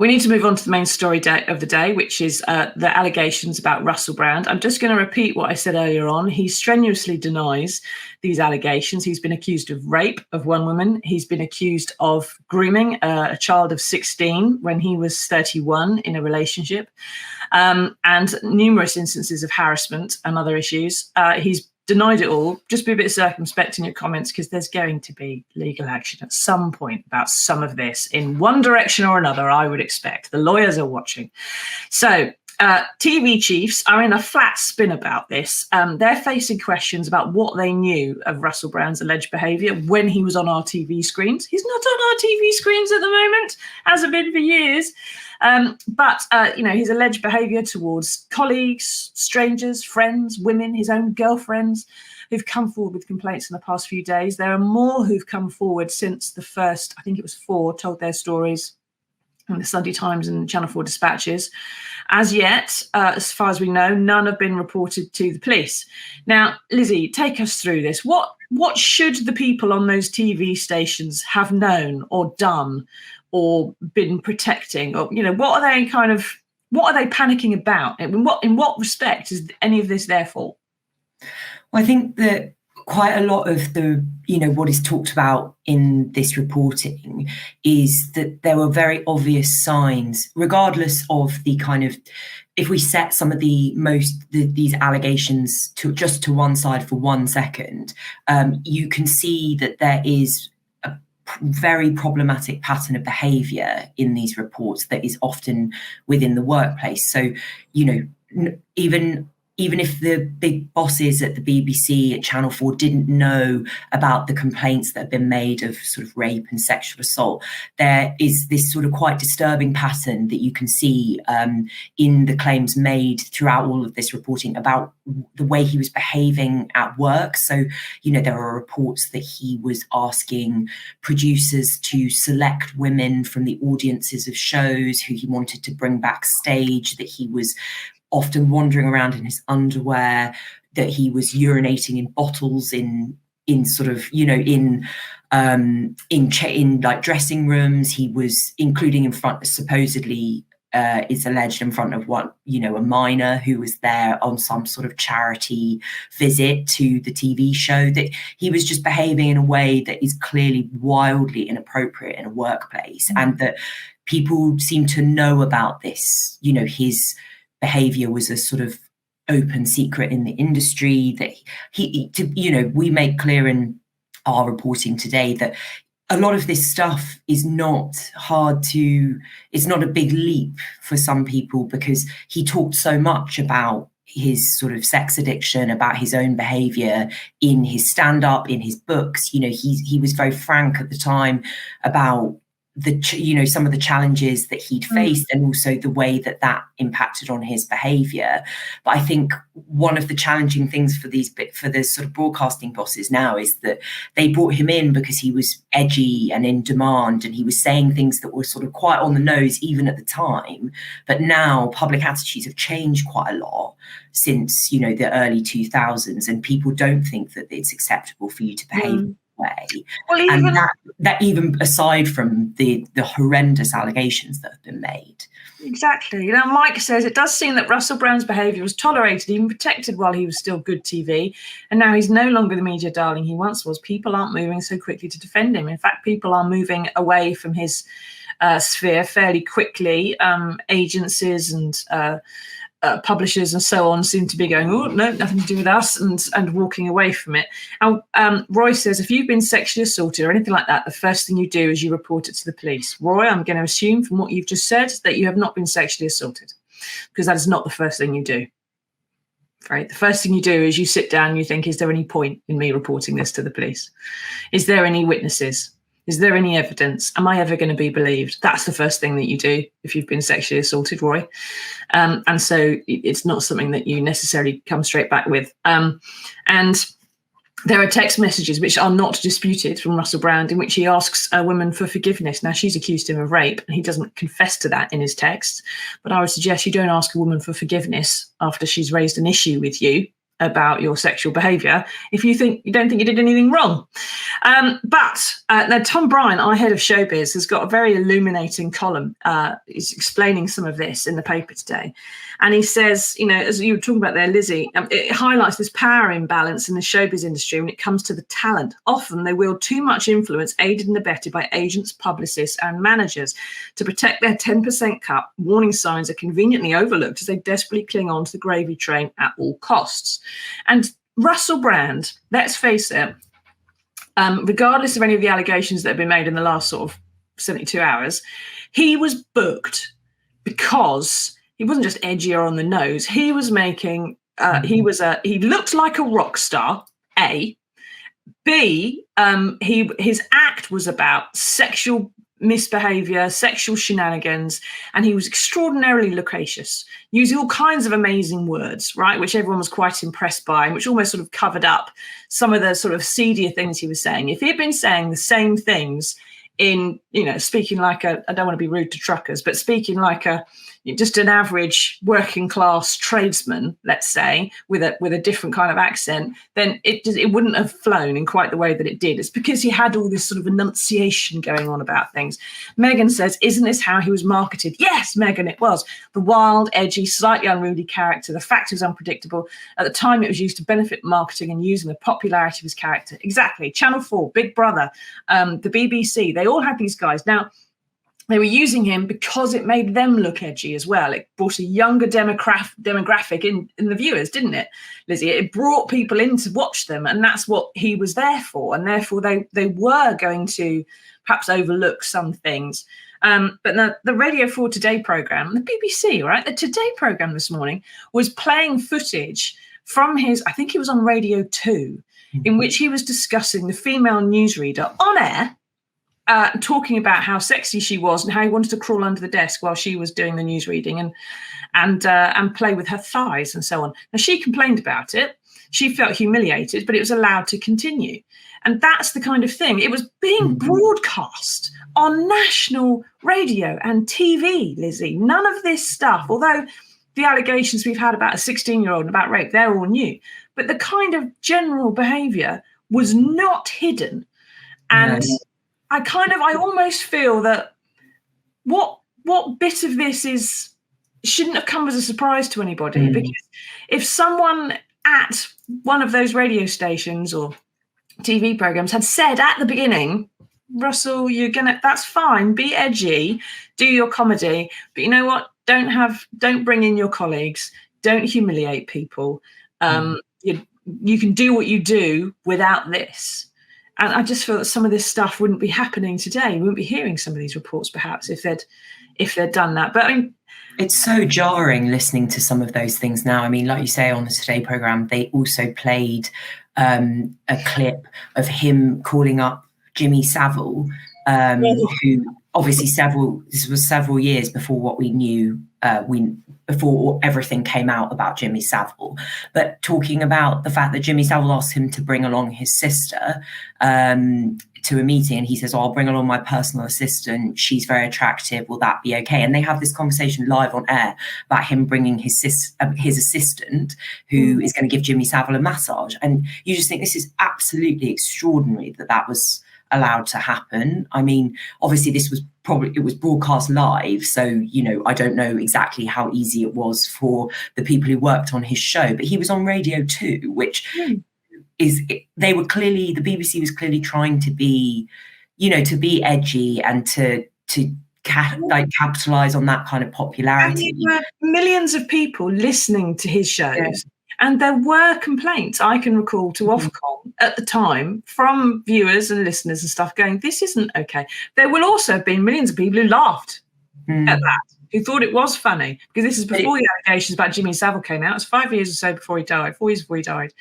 We need to move on to the main story of the day, which is the allegations about Russell Brand. I'm just going to repeat what I said earlier on. He strenuously denies these allegations. He's been accused of rape of one woman. He's been accused of grooming a child of 16 when he was 31 in a relationship, and numerous instances of harassment and other issues. He's denied it all. Just be a bit circumspect in your comments, because there's going to be legal action at some point about some of this in one direction or another, I would expect. The lawyers are watching. So TV chiefs are in a flat spin about this. They're facing questions about what they knew of Russell Brand's alleged behaviour when he was on our TV screens. He's not on our TV screens at the moment, hasn't been for years. But his alleged behaviour towards colleagues, strangers, friends, women, his own girlfriends who've come forward with complaints in the past few days. There are more who've come forward since the first, I think it was 4, told their stories in the Sunday Times and Channel 4 dispatches. As yet, as far as we know, none have been reported to the police. Now, Lizzie, take us through this. What should the people on those TV stations have known or done or been protecting? Or, what are they panicking about? In what respect is any of this their fault? Well, I think that quite a lot of the, what is talked about in this reporting is that there were very obvious signs, regardless of the kind of, if we set some of these allegations to one side for 1 second, you can see that there is a very problematic pattern of behaviour in these reports that is often within the workplace. So, even if the big bosses at the BBC, at Channel 4 didn't know about the complaints that have been made of sort of rape and sexual assault, there is this sort of quite disturbing pattern that you can see in the claims made throughout all of this reporting about the way he was behaving at work. So, there are reports that he was asking producers to select women from the audiences of shows who he wanted to bring backstage, that he was often wandering around in his underwear, that he was urinating in bottles in sort of, in like dressing rooms. He was including in front, supposedly is alleged in front of a minor who was there on some sort of charity visit to the TV show, that he was just behaving in a way that is clearly wildly inappropriate in a workplace. Mm-hmm. And that people seem to know about this, his behavior was a sort of open secret in the industry, that we make clear in our reporting today that a lot of this stuff is not it's not a big leap for some people, because he talked so much about his sort of sex addiction, about his own behavior in his stand-up, in his books. He was very frank at the time about some of the challenges that he'd faced, and also the way that impacted on his behavior. But I think one of the challenging things for the sort of broadcasting bosses now is that they brought him in because he was edgy and in demand, and he was saying things that were sort of quite on the nose even at the time. But now public attitudes have changed quite a lot since the early 2000s, and people don't think that it's acceptable for you to behave way. Well, and that even aside from the horrendous allegations that have been made. Exactly. Mike says it does seem that Russell Brand's behaviour was tolerated, even protected, while he was still good TV, and now he's no longer the media darling he once was. People aren't moving so quickly to defend him. In fact, people are moving away from his sphere fairly quickly. Agencies and publishers and so on seem to be going, oh, no, nothing to do with us, and walking away from it. And Roy says, if you've been sexually assaulted or anything like that, the first thing you do is you report it to the police. Roy, I'm going to assume from what you've just said that you have not been sexually assaulted, because that is not the first thing you do. Right? The first thing you do is you sit down and you think, is there any point in me reporting this to the police? Is there any witnesses? Is there any evidence? Am I ever going to be believed? That's the first thing that you do if you've been sexually assaulted, Roy. And so it's not something that you necessarily come straight back with. And there are text messages which are not disputed from Russell Brand, in which he asks a woman for forgiveness. Now, she's accused him of rape, and he doesn't confess to that in his text. But I would suggest you don't ask a woman for forgiveness after she's raised an issue with you. about your sexual behaviour if you don't think you did anything wrong. But now Tom Bryan, our head of showbiz, has got a very illuminating column. He's explaining some of this in the paper today. And he says, as you were talking about there, Lizzie, it highlights this power imbalance in the showbiz industry when it comes to the talent. Often they wield too much influence, aided and abetted by agents, publicists and managers. To protect their 10% cut, warning signs are conveniently overlooked as they desperately cling on to the gravy train at all costs. And Russell Brand, let's face it, regardless of any of the allegations that have been made in the last sort of 72 hours, he was booked because he wasn't just edgy or on the nose. He was making, he looked like a rock star, A. B, his act was about sexual misbehavior, sexual shenanigans, and he was extraordinarily loquacious, using all kinds of amazing words, right, which everyone was quite impressed by, and which almost sort of covered up some of the sort of seedier things he was saying. If he had been saying the same things in, speaking like I don't want to be rude to truckers, but speaking like just an average working class tradesman, let's say, with a different kind of accent, then it wouldn't have flown in quite the way that it did. It's because he had all this sort of enunciation going on about things. Meghan says, isn't this how he was marketed? Yes, Meghan, it was. The wild, edgy, slightly unruly character. The fact he was unpredictable. At the time, it was used to benefit marketing and using the popularity of his character. Exactly. Channel 4, Big Brother, the BBC, they all had these guys. Now, they were using him because it made them look edgy as well. It brought a younger demographic in the viewers, didn't it, Lizzie? It brought people in to watch them, and that's what he was there for. And therefore, they were going to perhaps overlook some things. But the Radio 4 Today programme, the BBC, right, the Today programme this morning was playing footage from I think he was on Radio 2, in which he was discussing the female newsreader on air, talking about how sexy she was and how he wanted to crawl under the desk while she was doing the news reading and play with her thighs and so on. Now, she complained about it. She felt humiliated, but it was allowed to continue. And that's the kind of thing. It was being broadcast on national radio and TV, Lizzie. None of this stuff, although the allegations we've had about a 16-year-old and about rape, they're all new. But the kind of general behaviour was not hidden. And Yes. I almost feel that what bit of this shouldn't have come as a surprise to anybody, because if someone at one of those radio stations or TV programs had said at the beginning, Russell, that's fine, be edgy, do your comedy, but you know what? Don't bring in your colleagues, don't humiliate people. You can do what you do without this. And I just feel that some of this stuff wouldn't be happening today. We wouldn't be hearing some of these reports, perhaps, if they'd done that. But I mean, it's so jarring listening to some of those things now. I mean, like you say, on the Today programme, they also played a clip of him calling up Jimmy Savile, who obviously this was several years before what we knew, before everything came out about Jimmy Savile, but talking about the fact that Jimmy Savile asked him to bring along his sister to a meeting, and he says, I'll bring along my personal assistant, she's very attractive, will that be okay? And they have this conversation live on air about him bringing his assistant, who is going to give Jimmy Savile a massage. And you just think this is absolutely extraordinary that was allowed to happen. I mean, obviously it was broadcast live, so I don't know exactly how easy it was for the people who worked on his show, but he was on Radio 2, which the BBC was clearly trying to be edgy and to capitalize on that kind of popularity. And there were millions of people listening to his shows. And there were complaints, I can recall, to Ofcom at the time from viewers and listeners and stuff going, this isn't okay. There will also have been millions of people who laughed at that, who thought it was funny, because this is before the allegations about Jimmy Savile came out. It was 5 years or so before he died, 4 years before he died.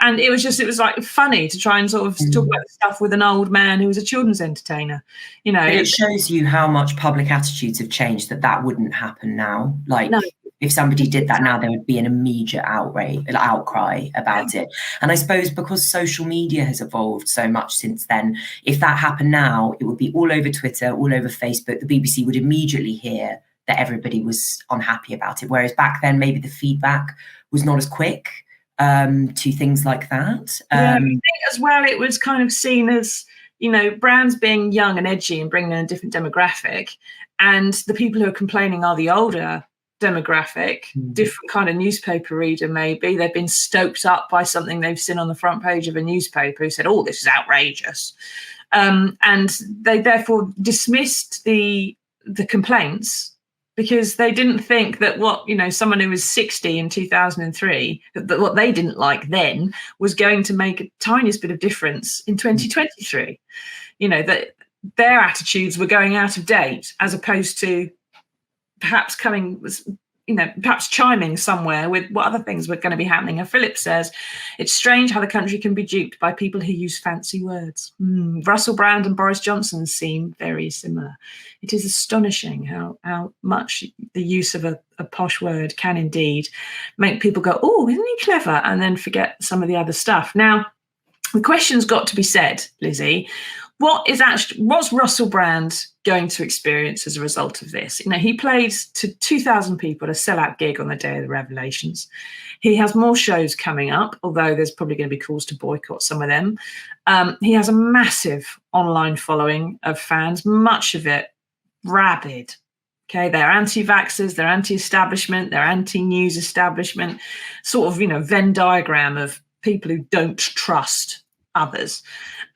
And it was like funny to try and sort of talk about stuff with an old man who was a children's entertainer. But it shows you how much public attitudes have changed, that wouldn't happen now. No. If somebody did that now, there would be an immediate outcry about it. And I suppose because social media has evolved so much since then, if that happened now, it would be all over Twitter, all over Facebook. The BBC would immediately hear that everybody was unhappy about it. Whereas back then, maybe the feedback was not as quick. to things like that. I think as well, it was kind of seen as, brands being young and edgy and bringing in a different demographic, and the people who are complaining are the older demographic, different kind of newspaper reader. Maybe they've been stoked up by something they've seen on the front page of a newspaper who said, "Oh, this is outrageous," and they therefore dismissed the complaints, because they didn't think that someone who was 60 in 2003, that what they didn't like then was going to make a tiniest bit of difference in 2023. That their attitudes were going out of date, as opposed to perhaps perhaps chiming somewhere with what other things were going to be happening. And Philip says, it's strange how the country can be duped by people who use fancy words. Russell Brand and Boris Johnson seem very similar. It is astonishing how much the use of a posh word can indeed make people go, oh, isn't he clever? And then forget some of the other stuff. Now, the question's got to be said, Lizzie. What's Russell Brand going to experience as a result of this? He played to 2,000 people, a sellout gig on the day of the revelations. He has more shows coming up, although there's probably going to be calls to boycott some of them. He has a massive online following of fans, much of it rabid. Okay, they're anti-vaxxers, they're anti-establishment, they're anti-news establishment, sort of, Venn diagram of people who don't trust others.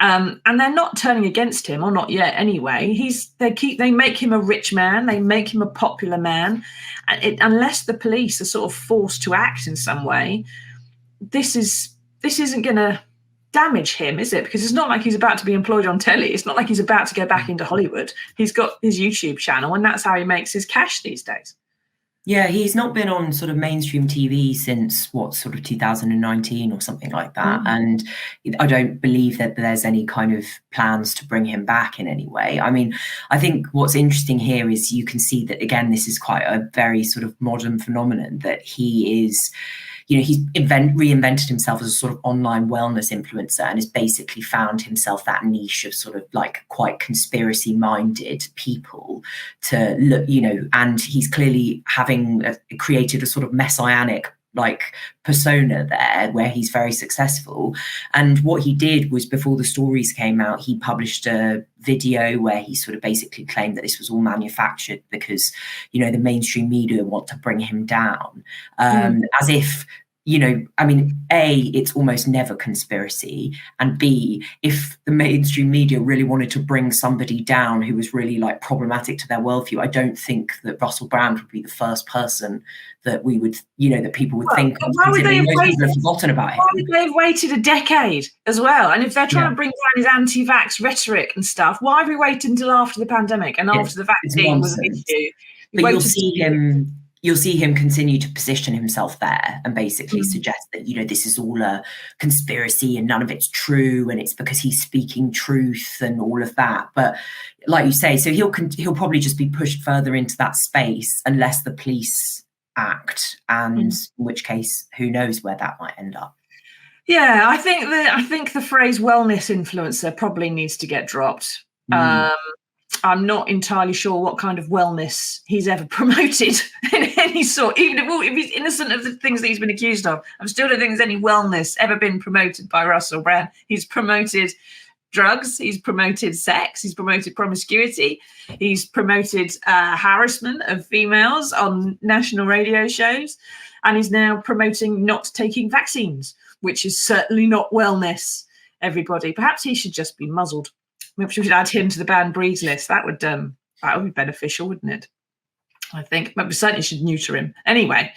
And they're not turning against him, or not yet anyway. They make him a rich man, they make him a popular man. And unless the police are sort of forced to act in some way, this isn't going to damage him, is it? Because it's not like he's about to be employed on telly. It's not like he's about to go back into Hollywood. He's got his YouTube channel, and that's how he makes his cash these days. Yeah, he's not been on sort of mainstream TV since 2019 or something like that. And I don't believe that there's any kind of plans to bring him back in any way. I mean, I think what's interesting here is you can see that, again, this is quite a very sort of modern phenomenon, that he is, he's reinvented himself as a sort of online wellness influencer, and has basically found himself that niche of sort of like quite conspiracy minded people to look, and he's clearly created a sort of messianic persona there where he's very successful. And what he did was, before the stories came out, he published a video where he sort of basically claimed that this was all manufactured because, the mainstream media want to bring him down, as if, A, it's almost never conspiracy, and B, if the mainstream media really wanted to bring somebody down who was really problematic to their worldview, I don't think that Russell Brand would be the first person that we would, that people would think of. Why would they have forgotten about him? Why would they have waited a decade as well? And if they're trying to bring down his anti-vax rhetoric and stuff, why have we waited until after the pandemic and after the vaccine was an issue? But you'll see him continue to position himself there and basically suggest that, this is all a conspiracy and none of it's true, and it's because he's speaking truth and all of that. But like you say, so he'll probably just be pushed further into that space unless the police act, and in which case, who knows where that might end up. Yeah, I think the phrase wellness influencer probably needs to get dropped. I'm not entirely sure what kind of wellness he's ever promoted in any sort, even if he's innocent of the things that he's been accused of. I still don't think there's any wellness ever been promoted by Russell Brand. He's promoted drugs, he's promoted sex, he's promoted promiscuity, he's promoted harassment of females on national radio shows, and he's now promoting not taking vaccines, which is certainly not wellness, everybody. Perhaps he should just be muzzled. Maybe we should add him to the banned breeds list. That would be beneficial, wouldn't it? I think. But we certainly should neuter him. Anyway.